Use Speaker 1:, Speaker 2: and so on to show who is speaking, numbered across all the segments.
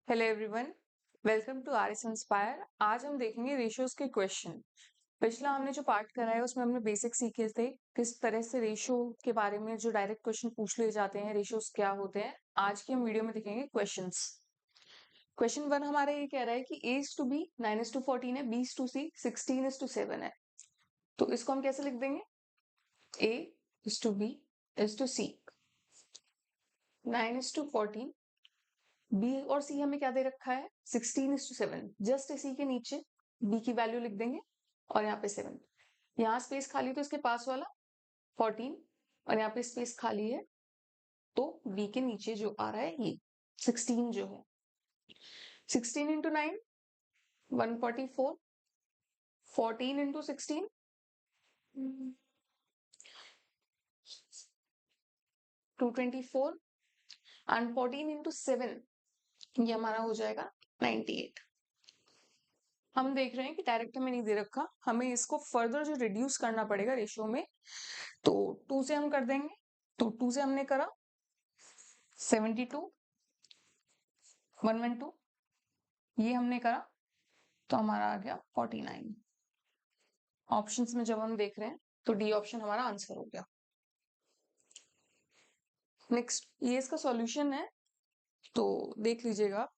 Speaker 1: Hello everyone, welcome to R S Inspire. आज हम देखेंगे रेशियोज के क्वेश्चन। पिछला हमने जो पार्ट करा है उसमें हमने बेसिक सीखे थे किस तरह से रेशियो के बारे में जो डायरेक्ट क्वेश्चन पूछ लिए जाते हैं, रेशियोज क्या होते हैं। आज की हम वीडियो में देखेंगे क्वेश्चंस। क्वेश्चन 1 हमारा ये कह रहा है कि a is to b 9 is to 14 है, b is to c 16 is to 7 है। तो इसको हम कैसे लिख देंगे? a is to b is to c 9 is to 14, B और सी हमें क्या दे रखा है 16:7। जस्ट इसी के नीचे बी की वैल्यू लिख देंगे और यहाँ पे 7। यहाँ स्पेस खाली तो इसके पास वाला 14 और यहाँ पे स्पेस खाली है तो बी के नीचे जो आ रहा है ये 16 जो है 16 इंटू 9 144, 14 इंटू 16 224 एंड 14 इंटू 7 ये हमारा हो जाएगा 98। हम देख रहे हैं कि डायरेक्ट हमें नहीं दे रखा, हमें इसको फर्दर जो रिड्यूस करना पड़ेगा रेशियो में। तो 2 से हम कर देंगे, तो 2 से हमने करा 72 112, ये हमने करा तो हमारा आ गया 49। ऑप्शंस में जब हम देख रहे हैं तो डी ऑप्शन हमारा आंसर हो गया। नेक्स्ट ये इसका सॉल्यूशन है तो देख लीजिएगा।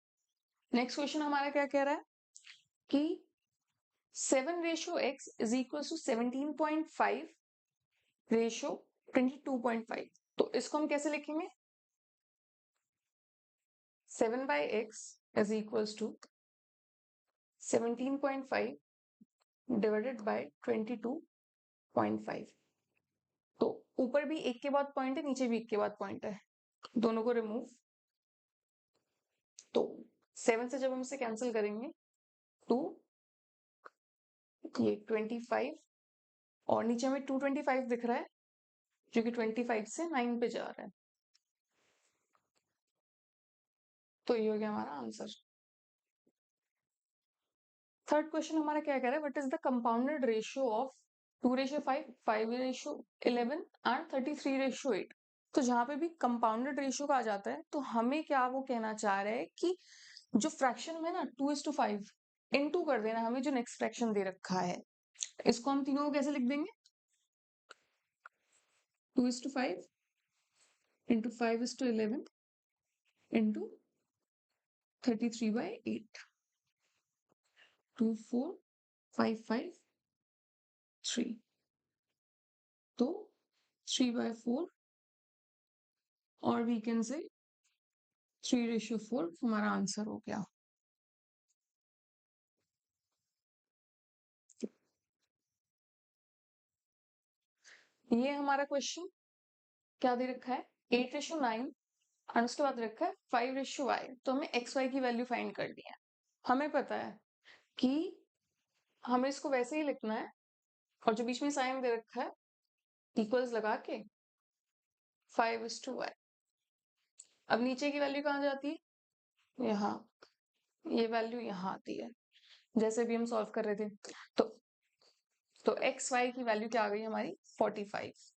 Speaker 1: नेक्स्ट क्वेश्चन हमारा क्या कह रहा है कि 7:x is equal to 17.5 ratio 22.5। तो इसको हम कैसे लिखेंगे? 7/x is equals to 17.5 divided by 22.5। तो ऊपर भी एक के बाद पॉइंट है, नीचे भी एक के बाद पॉइंट है, दोनों को रिमूव। तो 7 से जब हम इसे कैंसिल करेंगे 2 ये 25 और नीचे हमें 225 दिख रहा है जो कि 25 से 9 पे जा रहा है। तो ये हो गया हमारा आंसर। थर्ड क्वेश्चन हमारा क्या कह रहा है, what is the compounded ratio of 2:5 5:11 and 33:8। तो जहां पे भी कंपाउंडेड रेशियो का आ जाता है तो हमें क्या वो कहना चाह रहा है कि जो फ्रैक्शन में ना 2:5 इनटू कर देना हमें जो नेक्स्ट फ्रैक्शन दे रखा है। इसको हम तीनों को कैसे लिख देंगे? 2:5 इंटू 5:11 इंटू 33/8 24553। तो 3/4 और वी कैन से 3:4 हमारा आंसर हो गया। ये हमारा क्वेश्चन क्या दे रखा है 8:9 और उसके बाद रखा है 5:y। तो हमें एक्स वाई की वैल्यू फाइंड करनी है। हमें पता है कि हमें इसको वैसे ही लिखना है और जो बीच में साइन दे रखा है इक्वल्स लगा के 5:y। अब नीचे की वैल्यू कहाँ जाती है? यहाँ, ये वैल्यू यहाँ आती है जैसे भी हम सॉल्व कर रहे थे। तो एक्स वाई की वैल्यू क्या आ गई हमारी 45।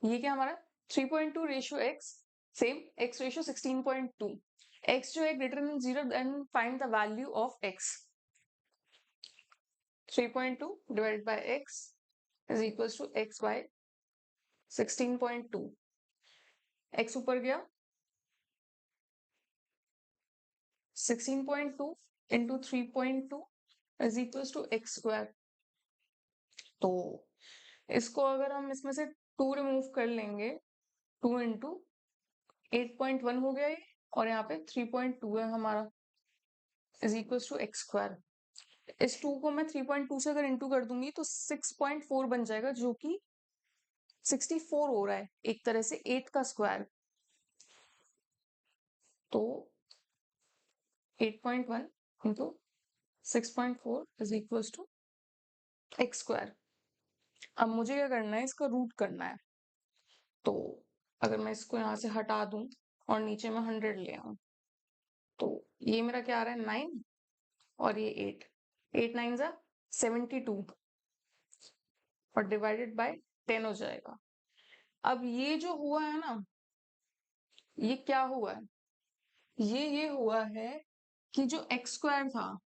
Speaker 1: ये क्या हमारा 3.2 ratio x, same x ratio 16.2। X जो है greater than 0 then find the value of x. 3.2 divided by x is equals to x by 16.2। X ऊपर गया 16.2 into 3.2 is equals to x square. तो इसको अगर हम इसमें से 2 रिमूव कर लेंगे 2 इंटू 8.1 हो गया ये और यहाँ पे 3.2 है हमारा is equals to x square. इस 2 को मैं 3.2 से अगर इंटू कर दूंगी तो 6.4 बन जाएगा जो कि 64 हो रहा है एक तरह से 8 का स्क्वायर। तो 8.1 into 6.4 is equals to x square. अब मुझे क्या करना है, इसका रूट करना है। तो अगर मैं इसको यहाँ से हटा दूं और नीचे में 100 ले आऊं तो ये मेरा क्या आ रहा है 9 और ये 8, 8 9 जा 72 और डिवाइडेड बाय 10 हो जाएगा। अब ये जो हुआ है ना, ये क्या हुआ है, ये हुआ है कि जो एक्स स्क्वायर था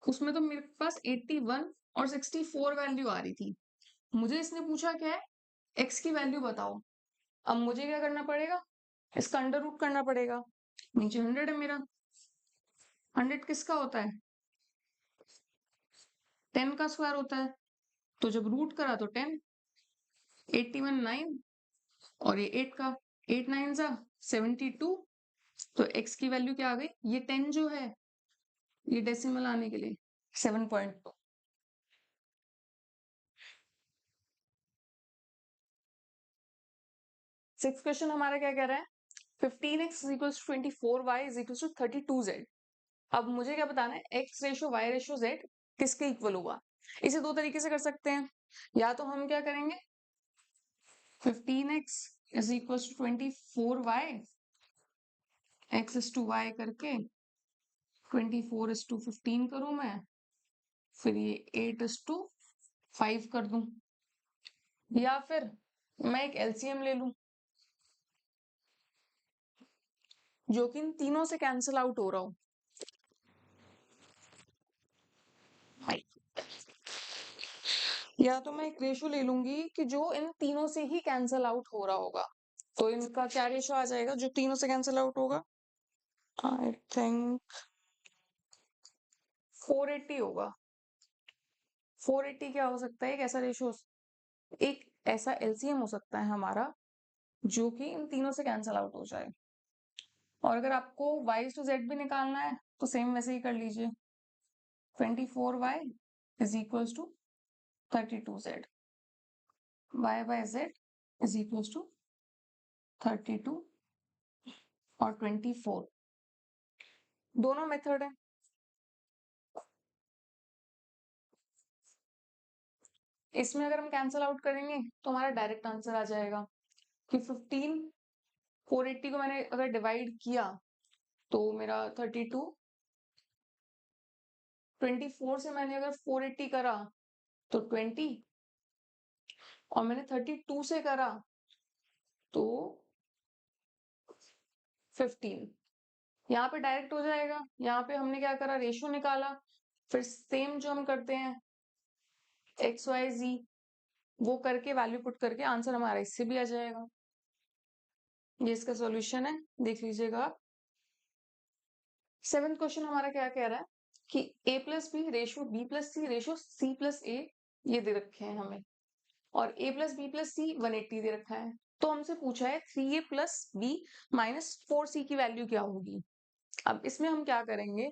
Speaker 1: उसमें तो मेरे पास 81 और 64 वैल्यू आ रही थी। मुझे इसने पूछा क्या है, एक्स की वैल्यू बताओ। अब मुझे क्या करना पड़ेगा, इसका अंडर रूट करना पड़ेगा। नीचे 100 है मेरा, 100 किसका होता है, 10 का स्क्वायर होता है। तो जब रूट करा तो 10, 81 9 और ये 8 का, 8 9 जा 72। तो x की वैल्यू क्या आ गई, ये 10 जो है ये डेसिमल आने के लिए 7.2। सिक्स क्वेश्चन हमारा क्या कह रहा है, 15x is equals to 24y is equals to 32z। अब मुझे क्या बताना है, x ratio y ratio z किसके इक्वल होगा। इसे दो तरीके से कर सकते हैं, या तो हम क्या करेंगे, 15x is equals to 24y, x is to y करके 24 is to 15 करूं मैं, फिर ये 8 is to 5 कर दूं, या फिर मैं एक एलसीएम ले लूं जो कि इन तीनों से कैंसिल आउट हो रहा हो। या तो मैं एक रेशो ले लूंगी कि जो इन तीनों से ही कैंसिल आउट हो रहा होगा। तो इनका क्या रेशो आ जाएगा जो तीनों से कैंसिल आउट होगा, आई थिंक 480 होगा। 480 क्या हो सकता है, एक ऐसा रेशो, एक ऐसा एलसीएम हो सकता है हमारा जो कि इन तीनों से कैंसिल आउट हो जाए। और अगर आपको y to z भी निकालना है तो सेम वैसे ही कर लीजिए, 24y is equals to 32z, y by z is equals to 32 और 24, दोनों मेथड है। इसमें अगर हम कैंसिल आउट करेंगे तो हमारा डायरेक्ट आंसर आ जाएगा कि 15, 480 को मैंने अगर डिवाइड किया तो मेरा 32, 24 से मैंने अगर 480 करा तो 20, और मैंने 32 से करा तो 15। यहाँ पे डायरेक्ट हो जाएगा, यहाँ पे हमने क्या करा, रेशियो निकाला, फिर सेम जो हम करते हैं एक्स वाई जी वो करके वैल्यू पुट करके आंसर हमारा इससे भी आ जाएगा। ये इसका सॉल्यूशन है, देख लीजिएगा आप। सेवेंथ क्वेश्चन हमारा क्या कह रहा है कि a plus B ratio B plus C ratio C plus A ये दे रखे हैं हमें, और a plus B plus C 180 दे रखा है। तो हमसे पूछा है 3a plus B minus 4c की वैल्यू क्या होगी। अब इसमें हम क्या करेंगे,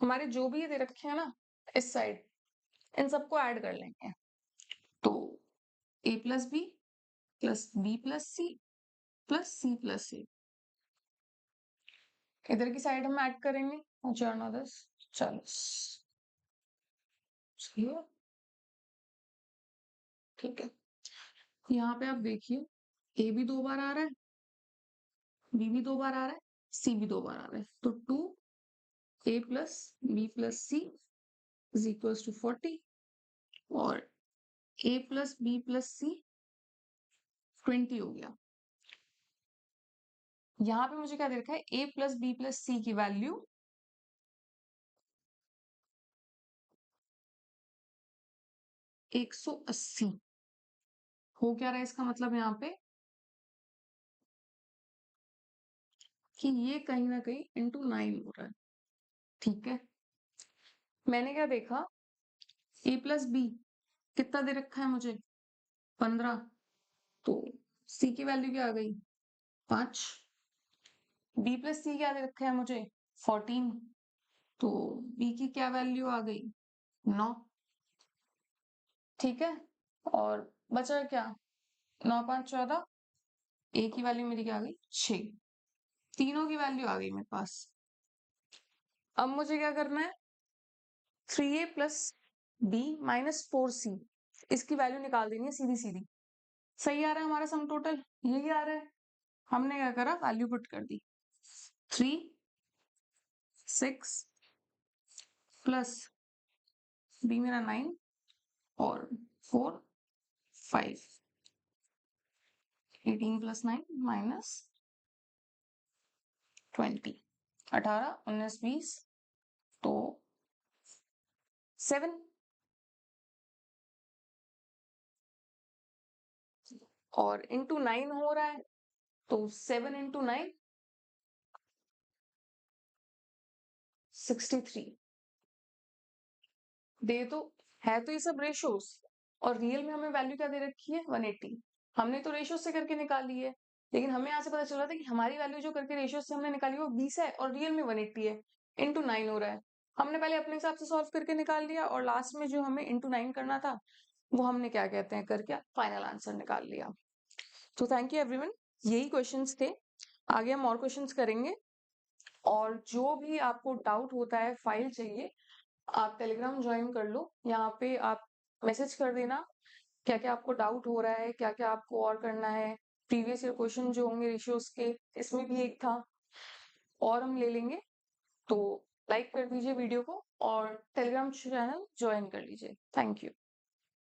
Speaker 1: हमारे जो भी ये दे रखे हैं ना इस साइड, इन सबको ऐड कर लेंगे। तो a plus B plus C plus C plus A, इधर की साइड हम ऐड करेंगे, और 4 9 10 40, सही है, ठीक है। यहाँ पे आप देखिए ए भी 2 बार आ रहा है, बी भी 2 बार आ रहा है, सी भी 2 बार आ रहा है, तो 2a plus B plus C is equals to 40, और a plus B plus C 20 हो गया। यहाँ पे मुझे क्या दे रखा है, a प्लस बी प्लस सी की वैल्यू 180 हो, क्या रहा है इसका मतलब यहाँ पे कि ये कहीं ना कहीं इंटू 9 हो रहा है, ठीक है। मैंने क्या देखा, a प्लस बी कितना दे रखा है मुझे, 15, तो c की वैल्यू क्या आ गई 5, बी प्लस सी क्या दे रखा है मुझे 14, तो बी की क्या वैल्यू आ गई 9, ठीक है। और बचा क्या, 9 5 14, ए की वैल्यू मेरी क्या आ गई 6, तीनों की वैल्यू आ गई मेरे पास। अब मुझे क्या करना है, 3a plus B minus 4c, इसकी वैल्यू निकाल देनी है सीधी सीधी। सही आ रहा है हमारा सम टोटल, यही आ रहा है। हमने क्या करा, वैल्यू पुट कर दी, 3 6 प्लस बी मेरा 9 और 4 5, 18 + 9 - 20, 18, 19, 20, तो 7, और इंटू 9 हो रहा है, तो 7 × 9 63। दे तो है तो ये सब रेशियोज, और रियल में हमें वैल्यू क्या दे रखी है 180। हमने तो रेशियो से करके निकाली है, लेकिन हमें यहाँ से पता चल रहा था कि हमारी वैल्यू जो करके रेशियो से हमने निकाली वो 20 है और रियल में 180 है। इंटू 9 हो रहा है, हमने पहले अपने हिसाब से सॉल्व करके निकाल लिया, और लास्ट में जो हमें इंटू 9 करना था वो हमने क्या कहते हैं करके फाइनल आंसर निकाल लिया। तो थैंक यू एवरीवन, यही क्वेश्चंस थे। आगे हम और क्वेश्चंस करेंगे, और जो भी आपको डाउट होता है, फाइल चाहिए, आप टेलीग्राम ज्वाइन कर लो। यहाँ पे आप मैसेज कर देना क्या क्या आपको डाउट हो रहा है, क्या क्या आपको और करना है। प्रीवियस ईयर क्वेश्चन जो होंगे रेशियोज के, इसमें भी एक था, और हम ले लेंगे। तो लाइक कर दीजिए वीडियो को और टेलीग्राम चैनल ज्वाइन कर लीजिए। Thank you.